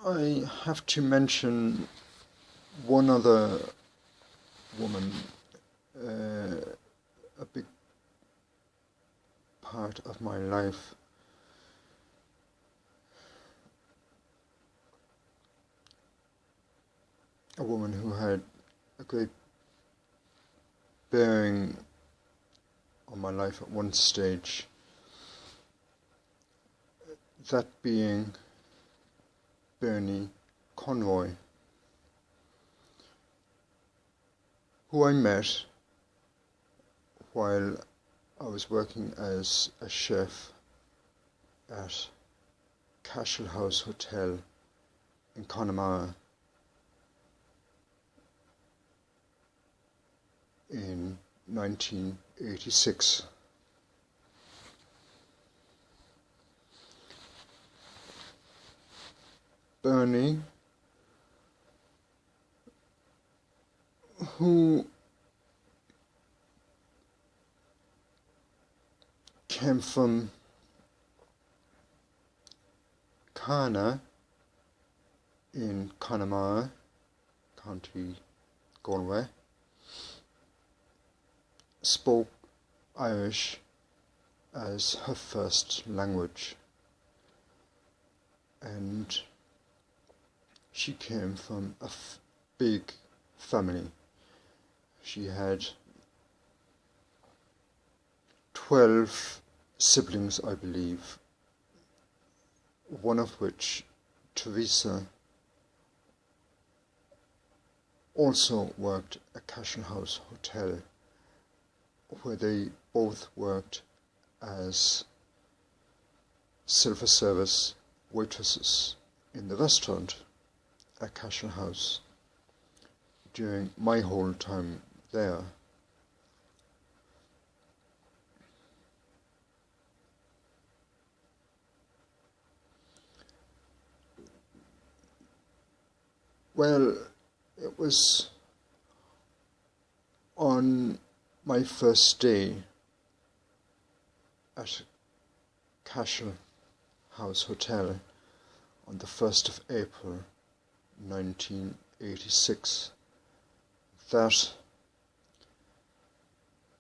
I have to mention one other woman, a big part of my life. A woman who had a great bearing on my life at one stage, that being Bernie Conroy, who I met while I was working as a chef at Cashel House Hotel in Connemara in 1986. Bernie, who came from Carna in Connemara, County Galway, spoke Irish as her first language, and she came from a big family. She had 12 siblings, I believe, one of which, Teresa, also worked at Cashel House Hotel, where they both worked as silver service waitresses in the restaurant at Cashel House during my whole time there. Well, it was on my first day at Cashel House Hotel on the 1st of April 1986 that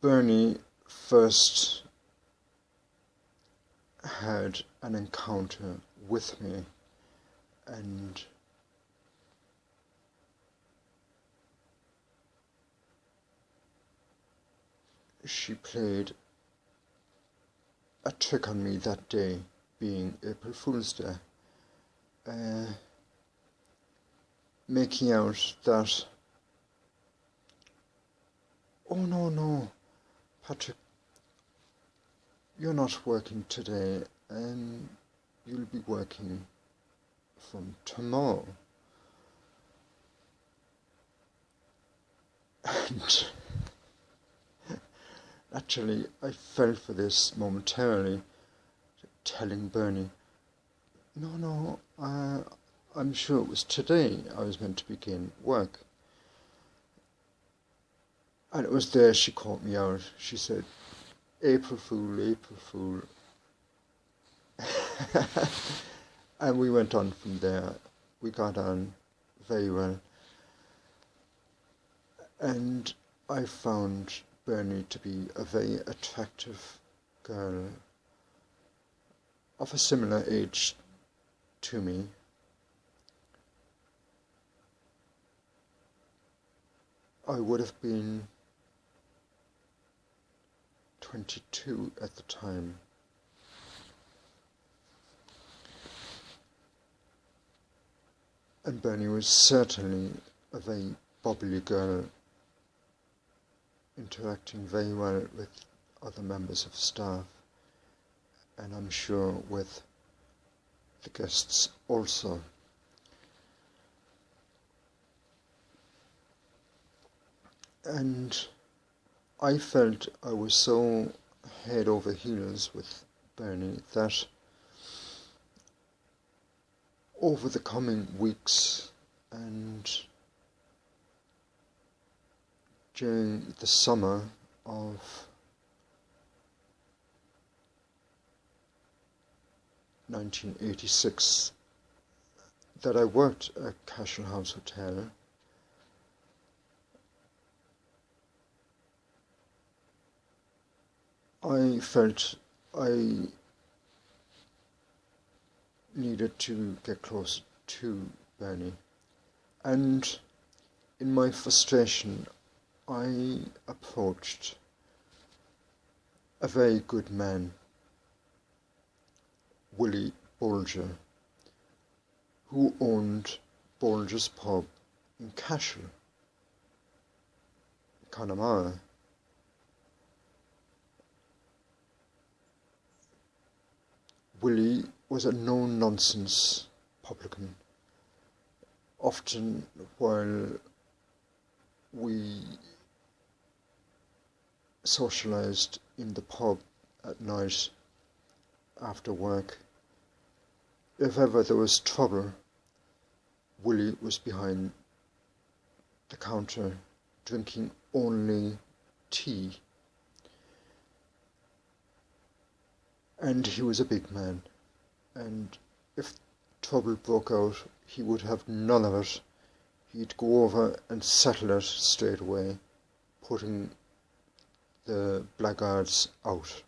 Bernie first had an encounter with me, and she played a trick on me that day, being April Fool's Day, making out that, oh no, Patrick, you're not working today, and you'll be working from tomorrow. And actually, I fell for this momentarily, telling Bernie, no, I'm sure it was today I was meant to begin work. And it was there she caught me out. She said, April Fool, April Fool. And we went on from there. We got on very well. And I found Bernie to be a very attractive girl of a similar age to me. I would have been 22 at the time. And Bernie was certainly a very bubbly girl, interacting very well with other members of staff, and I'm sure with the guests also. And I felt I was so head over heels with Bernie that over the coming weeks and during the summer of 1986, that I worked at Cashel House Hotel, I felt I needed to get close to Bernie, and in my frustration I approached a very good man, Willie Bolger, who owned Bolger's pub in Cashel, Connemara. Willie was a no-nonsense publican. Often while we socialised in the pub at night after work, if ever there was trouble, Willie was behind the counter drinking only tea. And he was a big man, and if trouble broke out, he would have none of it. He'd go over and settle it straight away, putting the blackguards out.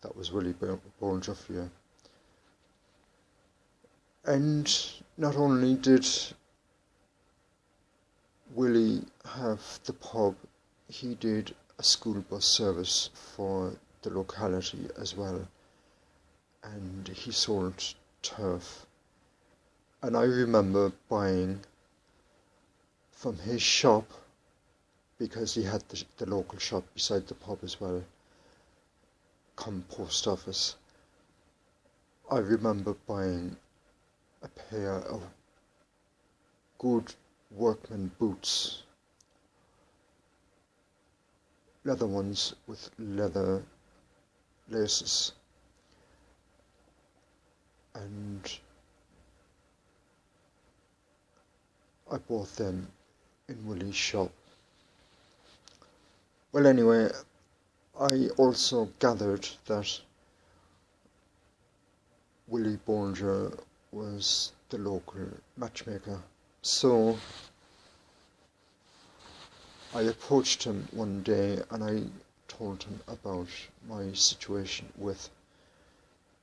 That was Willie Bolger for you. And not only did Willie have the pub, he did a school bus service for the locality as well, and he sold turf. And I remember buying from his shop, because he had the local shop beside the pub as well, come post office. I remember buying a pair of good workman boots, leather ones with leather laces, and I bought them in Willie's shop. Well, anyway, I also gathered that Willie Bolger was the local matchmaker, so I approached him one day and I told him about my situation with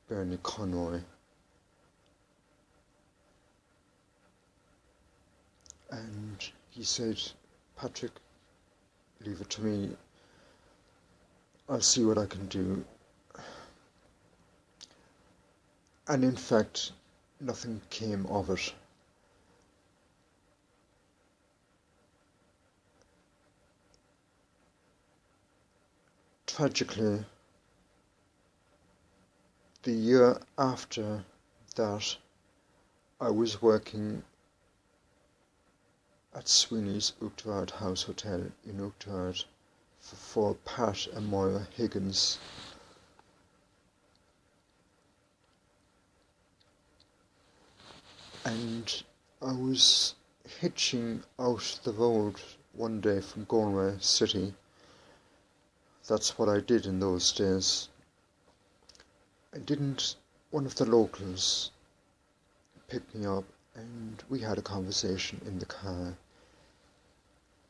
Bernie Conroy. And he said, "Patrick, leave it to me. I'll see what I can do." And in fact, nothing came of it. Tragically, the year after that, I was working at Sweeney's Uachtarard House Hotel in Uachtarard for Pat and Moira Higgins. And I was hitching out the road one day from Galway City. That's what I did in those days. One of the locals picked me up and we had a conversation in the car.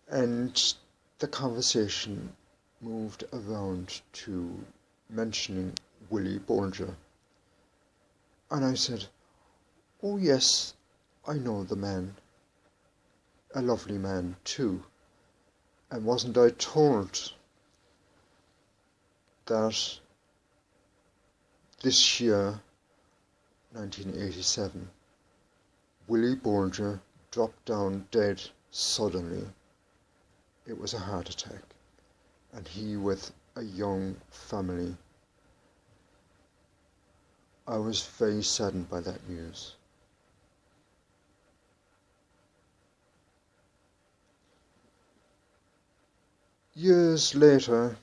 And the conversation moved around to mentioning Willie Bolger. And I said, "Oh yes, I know the man. A lovely man too. And wasn't I told that this year, 1987, Willie Bolger dropped down dead suddenly. It was a heart attack, and he with a young family." I was very saddened by that news. Years later,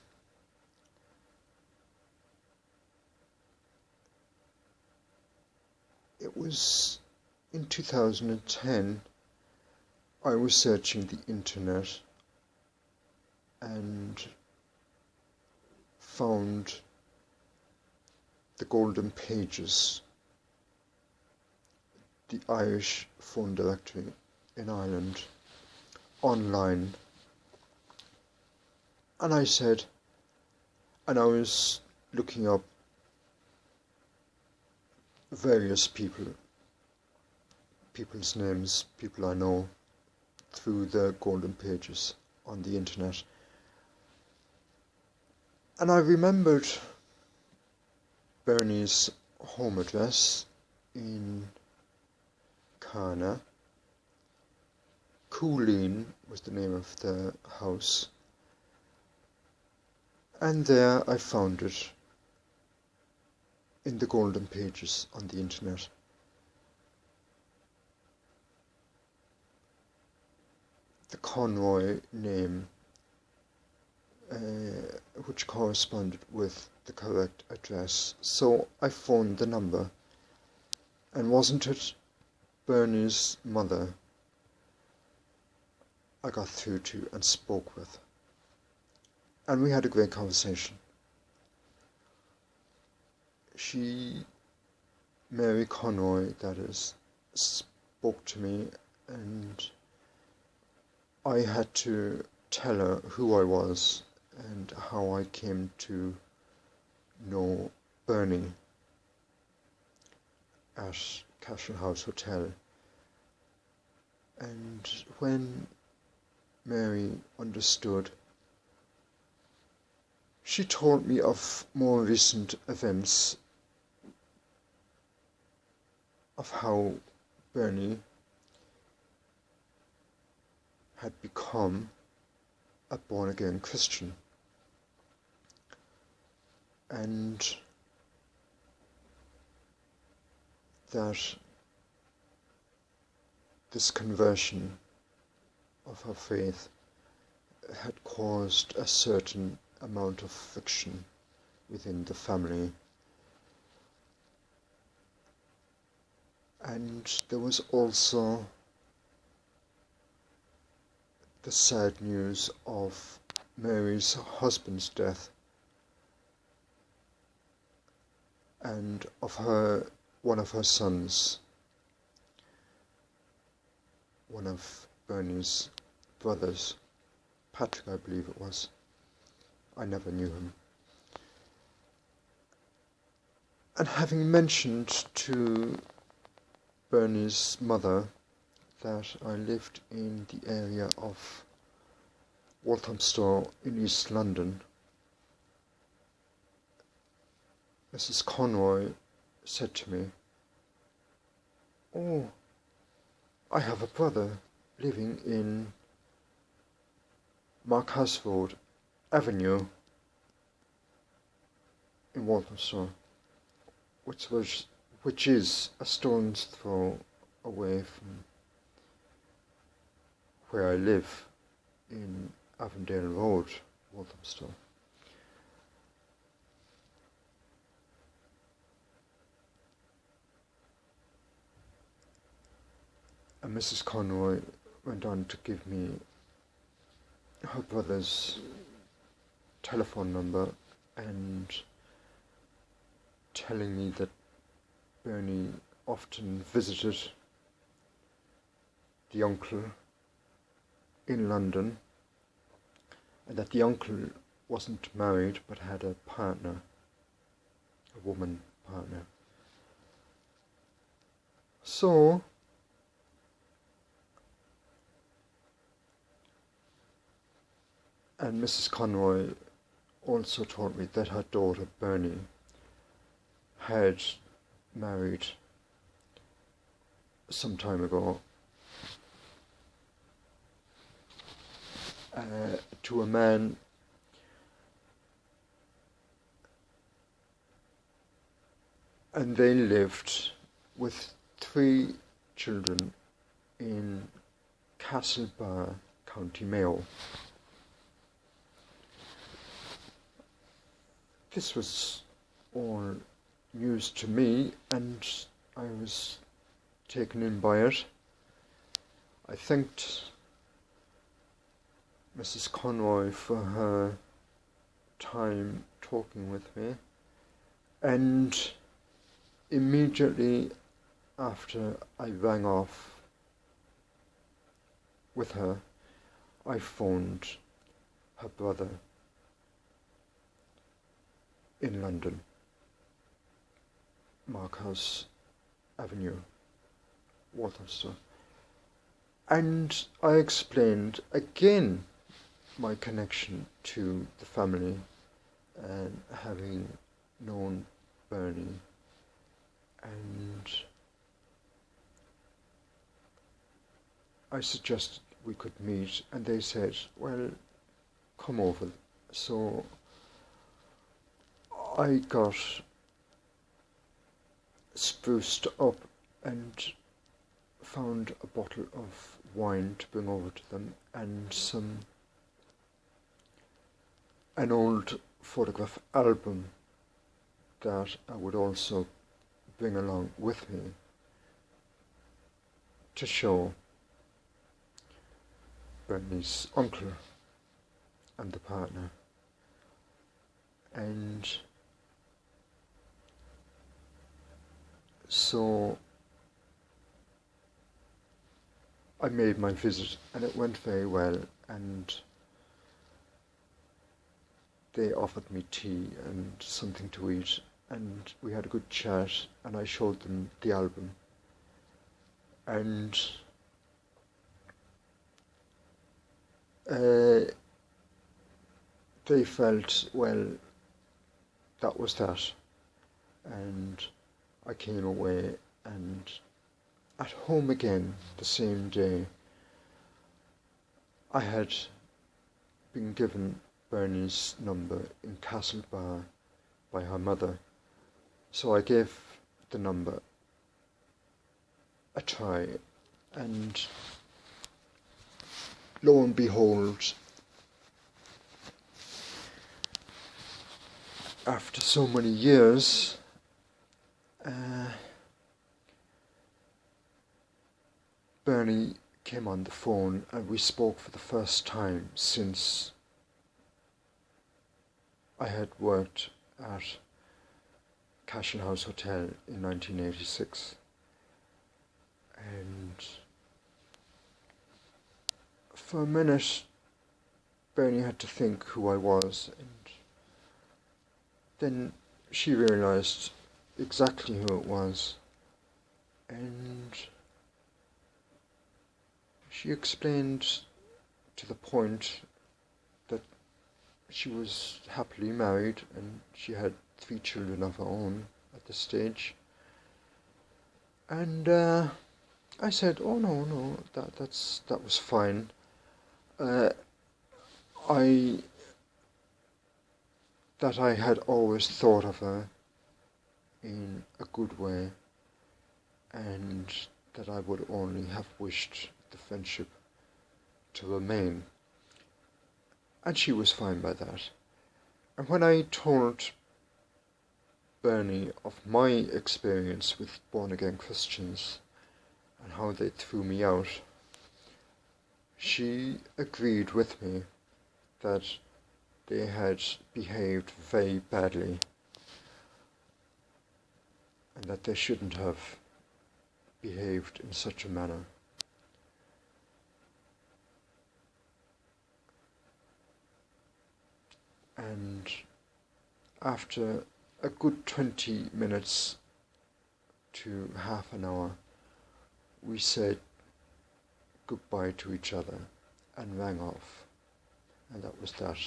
it was in 2010, I was searching the internet and found the golden pages the Irish phone directory in Ireland online, and I said, and I was looking up various people's names, people I know, through the golden pages on the internet. And I remembered Bernie's home address in Carna. Coolleen was the name of the house. And there I found it in the golden pages on the internet. The Conroy name, which corresponded with the correct address. So I phoned the number, and wasn't it Bernie's mother I got through to and spoke with? And we had a great conversation. She, Mary Conroy, that is, spoke to me, and I had to tell her who I was and how I came to know Bernie at Castle House Hotel. And when Mary understood, she told me of more recent events, of how Bernie had become a born-again Christian, and that this conversion of her faith had caused a certain amount of friction within the family. And there was also the sad news of Mary's husband's death, and of one of her sons, one of Bernie's brothers, Patrick, I believe it was. I never knew him. And having mentioned to Bernie's mother that I lived in the area of Walthamstow in East London, Mrs. Conroy said to me, "Oh, I have a brother living in Markhas Road Avenue in Walthamstow, which is a stone's throw away from where I live in Avondale Road, Walthamstow." And Mrs. Conroy went on to give me her brother's telephone number, and telling me that Bernie often visited the uncle in London, and that the uncle wasn't married but had a partner, a woman partner. So and Mrs. Conroy also told me that her daughter Bernie had married some time ago to a man and they lived with 3 children in Castlebar, County Mayo. This was all news to me, and I was taken in by it. I thanked Mrs. Conroy for her time talking with me, and immediately after I rang off with her, I phoned her brother in London, Markhouse Avenue, Walthamstow, and I explained again my connection to the family and having known Bernie, and I suggested we could meet, and they said, well, come over. So I got spruced up and found a bottle of wine to bring over to them, and an old photograph album that I would also bring along with me to show Bernie's uncle and the partner. And so I made my visit, and it went very well, and they offered me tea and something to eat, and we had a good chat, and I showed them the album, and they felt, well, that was that. And I came away, and at home again the same day I had been given Bernie's number in Castlebar by her mother, so I gave the number a try, and lo and behold, after so many years, Bernie came on the phone, and we spoke for the first time since I had worked at Castle House Hotel in 1986. And for a minute, Bernie had to think who I was, and then she realised exactly who it was, and she explained to the point that she was happily married and she had 3 children of her own at this stage. And I said, oh no, that was fine. I had always thought of her in a good way, and that I would only have wished the friendship to remain. And she was fine by that. And when I told Bernie of my experience with born-again Christians and how they threw me out, she agreed with me that they had behaved very badly and that they shouldn't have behaved in such a manner. And after a good 20 minutes to half an hour, we said goodbye to each other and rang off, and that was that.